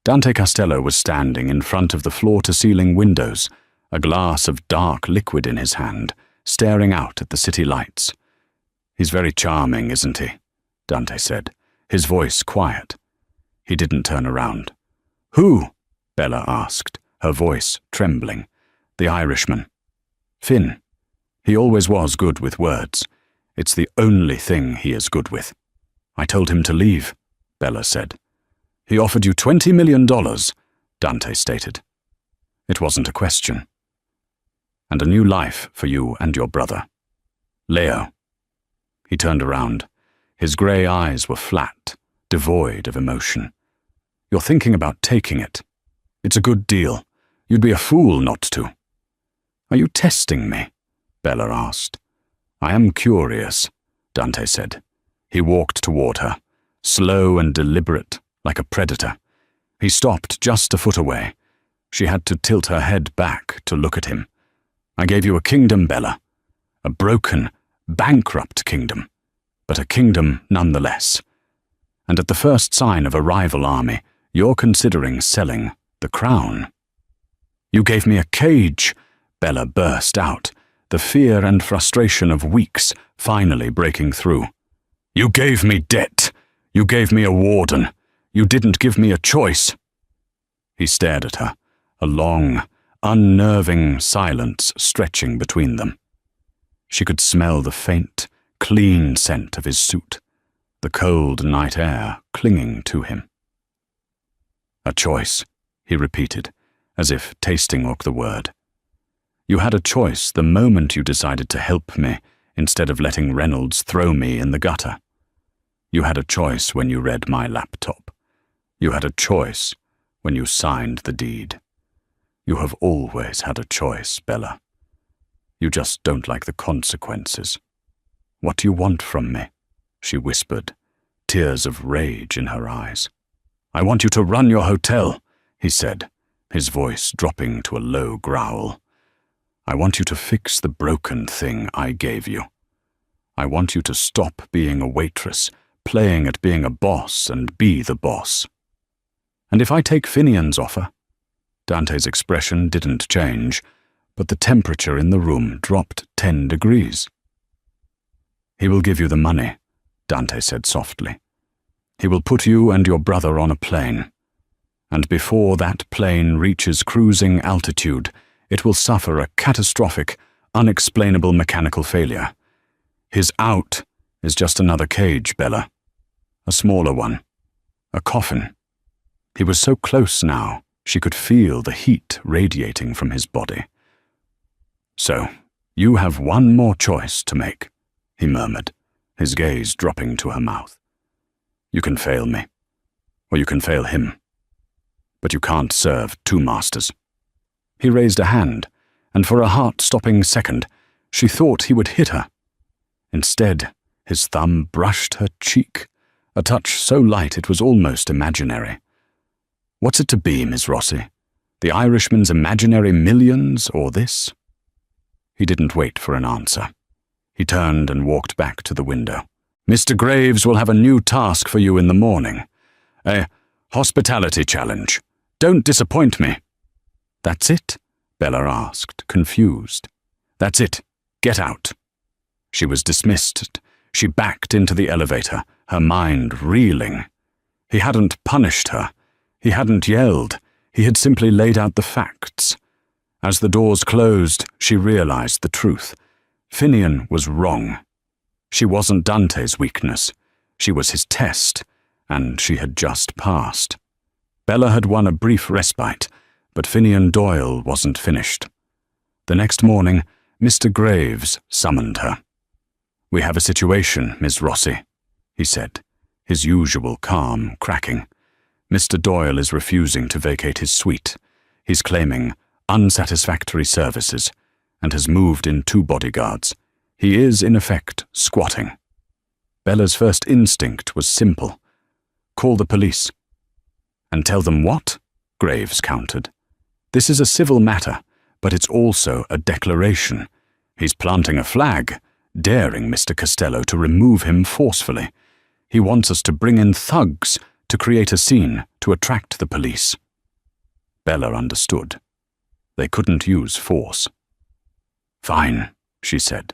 Dante Costello was standing in front of the floor-to-ceiling windows, a glass of dark liquid in his hand, staring out at the city lights. "He's very charming, isn't he?" Dante said, his voice quiet. He didn't turn around. "Who?" Bella asked, her voice trembling. "The Irishman." "Finn. He always was good with words. It's the only thing he is good with." "I told him to leave," Bella said. "He offered you $20 million, Dante stated. It wasn't a question. "And a new life for you and your brother. Leo." He turned around. His grey eyes were flat, devoid of emotion. "You're thinking about taking it. It's a good deal. You'd be a fool not to." "Are you testing me?" Bella asked. "I am curious," Dante said. He walked toward her, slow and deliberate, like a predator. He stopped just a foot away. She had to tilt her head back to look at him. "I gave you a kingdom, Bella. A broken, bankrupt kingdom, but a kingdom nonetheless. And at the first sign of a rival army, you're considering selling the crown." "You gave me a cage," Bella burst out, the fear and frustration of weeks finally breaking through. "You gave me debt. You gave me a warden. You didn't give me a choice." He stared at her, a long, unnerving silence stretching between them. She could smell the faint, clean scent of his suit, the cold night air clinging to him. "A choice," he repeated, as if tasting the word. "You had a choice the moment you decided to help me instead of letting Reynolds throw me in the gutter. You had a choice when you read my laptop. You had a choice when you signed the deed. You have always had a choice, Bella. You just don't like the consequences. What do you want from me?" she whispered, tears of rage in her eyes. "I want you to run your hotel," he said, his voice dropping to a low growl. "I want you to fix the broken thing I gave you. I want you to stop being a waitress, playing at being a boss, and be the boss." "And if I take Finian's offer?" Dante's expression didn't change, but the temperature in the room dropped 10 degrees. "He will give you the money," Dante said softly. "He will put you and your brother on a plane. And before that plane reaches cruising altitude, it will suffer a catastrophic, unexplainable mechanical failure. His out is just another cage, Bella. A smaller one. A coffin. He was so close now, she could feel the heat radiating from his body. "So, you have one more choice to make," he murmured, his gaze dropping to her mouth. "You can fail me, or you can fail him. But you can't serve two masters." He raised a hand, and for a heart-stopping second, she thought he would hit her. Instead, his thumb brushed her cheek, a touch so light it was almost imaginary. "What's it to be, Miss Rossi? The Irishman's imaginary millions, or this?" He didn't wait for an answer. He turned and walked back to the window. "Mr. Graves will have a new task for you in the morning. A hospitality challenge. Don't disappoint me." "That's it?" Bella asked, confused. "That's it. Get out." She was dismissed. She backed into the elevator, her mind reeling. He hadn't punished her. He hadn't yelled. He had simply laid out the facts. As the doors closed, she realized the truth. Finian was wrong. She wasn't Dante's weakness. She was his test, and she had just passed. Bella had won a brief respite, but Finian Doyle wasn't finished. The next morning, Mr. Graves summoned her. "We have a situation, Miss Rossi," he said, his usual calm cracking. "Mr. Doyle is refusing to vacate his suite. He's claiming unsatisfactory services and has moved in 2 bodyguards. He is, in effect, squatting." Bella's first instinct was simple. "Call the police." "And tell them what?" Graves countered. "This is a civil matter, but it's also a declaration. He's planting a flag, daring Mr. Costello to remove him forcefully. He wants us to bring in thugs to create a scene to attract the police." Bella understood. They couldn't use force. "Fine," she said.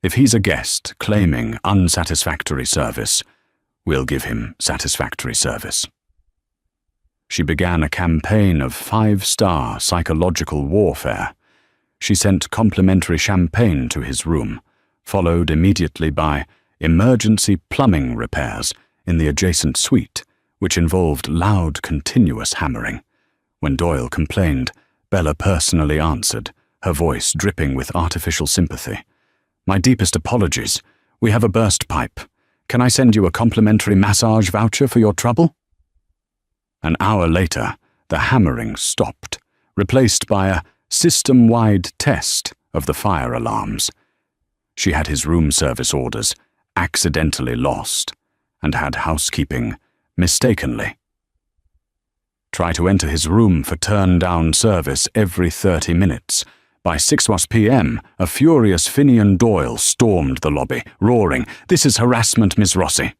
"If he's a guest claiming unsatisfactory service, we'll give him satisfactory service." She began a campaign of 5-star psychological warfare. She sent complimentary champagne to his room, followed immediately by emergency plumbing repairs in the adjacent suite, which involved loud, continuous hammering. When Doyle complained, Bella personally answered, her voice dripping with artificial sympathy. "My deepest apologies. We have a burst pipe. Can I send you a complimentary massage voucher for your trouble?" An hour later, the hammering stopped, replaced by a system-wide test of the fire alarms. She had his room service orders accidentally lost and had housekeeping mistakenly. Try to enter his room for turn-down service every 30 minutes. By 6 p.m., a furious Finian Doyle stormed the lobby, roaring, "This is harassment, Miss Rossi."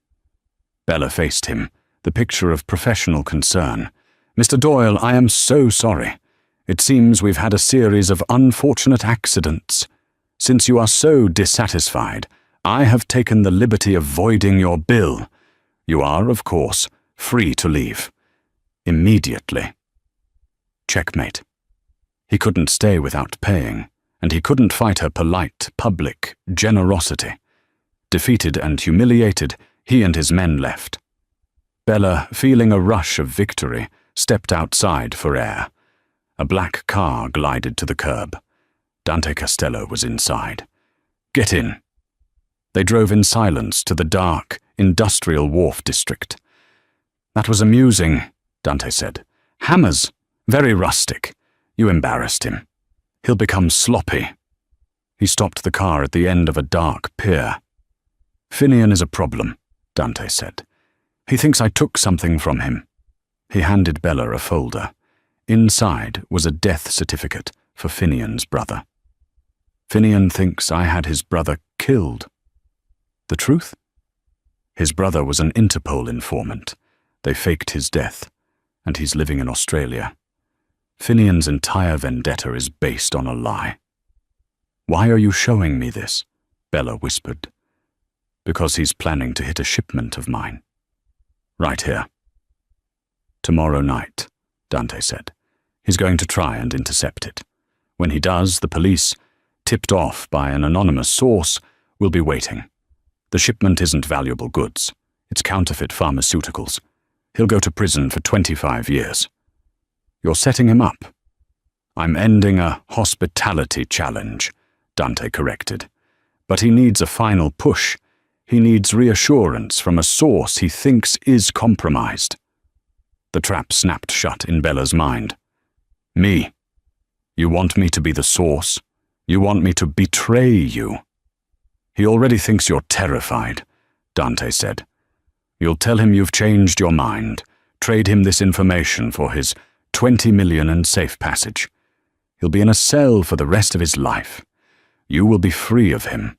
Bella faced him, the picture of professional concern. "Mr. Doyle, I am so sorry. It seems we've had a series of unfortunate accidents. Since you are so dissatisfied, I have taken the liberty of voiding your bill. You are, of course, free to leave. Immediately." Checkmate. He couldn't stay without paying, and he couldn't fight her polite, public generosity. Defeated and humiliated, he and his men left. Bella, feeling a rush of victory, stepped outside for air. A black car glided to the curb. Dante Costello was inside. "Get in." They drove in silence to the dark, industrial wharf district. "That was amusing," Dante said. "Hammers. Very rustic. You embarrassed him. He'll become sloppy." He stopped the car at the end of a dark pier. "Finian is a problem," Dante said. "He thinks I took something from him." He handed Bella a folder. Inside was a death certificate for Finian's brother. "Finian thinks I had his brother killed." The truth? His brother was an Interpol informant. They faked his death, and he's living in Australia. Finian's entire vendetta is based on a lie. "Why are you showing me this?" Bella whispered. "Because he's planning to hit a shipment of mine. Right here." "Tomorrow night," Dante said. "He's going to try and intercept it. When he does, the police, tipped off by an anonymous source, will be waiting. The shipment isn't valuable goods. It's counterfeit pharmaceuticals. He'll go to prison for 25 years. You're setting him up. I'm ending a hospitality challenge, Dante corrected. But he needs a final push. He needs reassurance from a source he thinks is compromised. The trap snapped shut in Bella's mind. Me. You want me to be the source? You want me to betray you? He already thinks you're terrified, Dante said. You'll tell him you've changed your mind, trade him this information for his 20 million and safe passage. He'll be in a cell for the rest of his life. You will be free of him.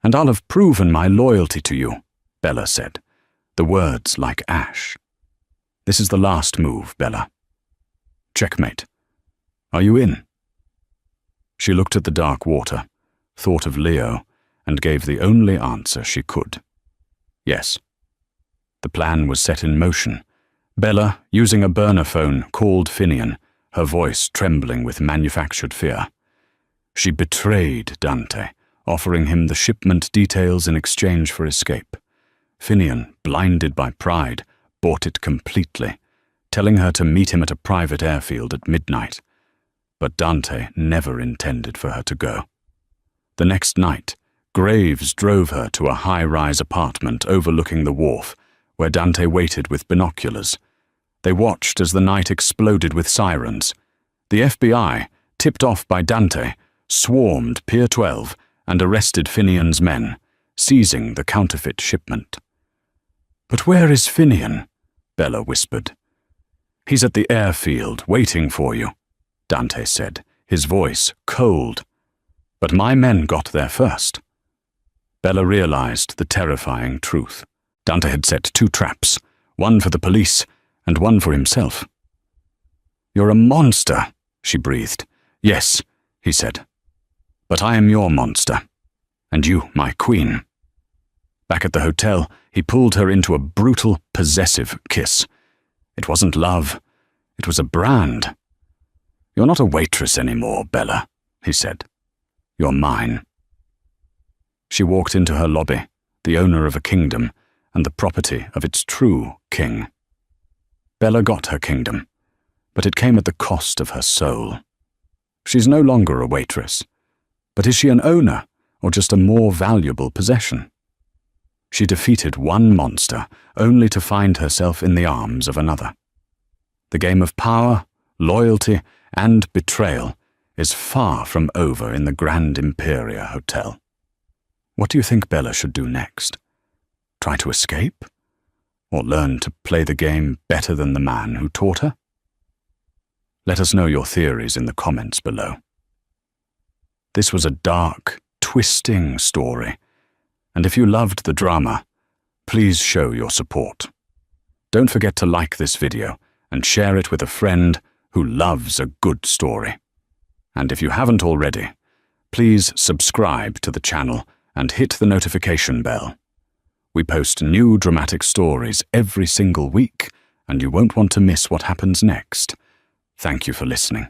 And I'll have proven my loyalty to you, Bella said, the words like ash. This is the last move, Bella. Checkmate. Are you in? She looked at the dark water, thought of Leo, and gave the only answer she could. Yes. The plan was set in motion. Bella, using a burner phone, called Finian, her voice trembling with manufactured fear. She betrayed Dante, offering him the shipment details in exchange for escape. Finian, blinded by pride, bought it completely, telling her to meet him at a private airfield at midnight. But Dante never intended for her to go. The next night, Graves drove her to a high-rise apartment overlooking the wharf, where Dante waited with binoculars. They watched as the night exploded with sirens. The FBI, tipped off by Dante, swarmed Pier 12 and arrested Finian's men, seizing the counterfeit shipment. "But where is Finian?" Bella whispered. "He's at the airfield, waiting for you," Dante said, his voice cold. "But my men got there first." Bella realized the terrifying truth. Dante had set 2 traps, one for the police and one for himself. "You're a monster," she breathed. "Yes," he said. "But I am your monster, and you my queen." Back at the hotel, he pulled her into a brutal, possessive kiss. It wasn't love. It was a brand. "You're not a waitress anymore, Bella," he said. "You're mine." She walked into her lobby, the owner of a kingdom, and the property of its true king. Bella got her kingdom, but it came at the cost of her soul. She's no longer a waitress, but is she an owner, or just a more valuable possession? She defeated one monster, only to find herself in the arms of another. The game of power, loyalty, and betrayal is far from over in the Grand Imperia Hotel. What do you think Bella should do next? Try to escape? Or learn to play the game better than the man who taught her? Let us know your theories in the comments below. This was a dark, twisting story, and if you loved the drama, please show your support. Don't forget to like this video and share it with a friend who loves a good story. And if you haven't already, please subscribe to the channel and hit the notification bell. We post new dramatic stories every single week, and you won't want to miss what happens next. Thank you for listening.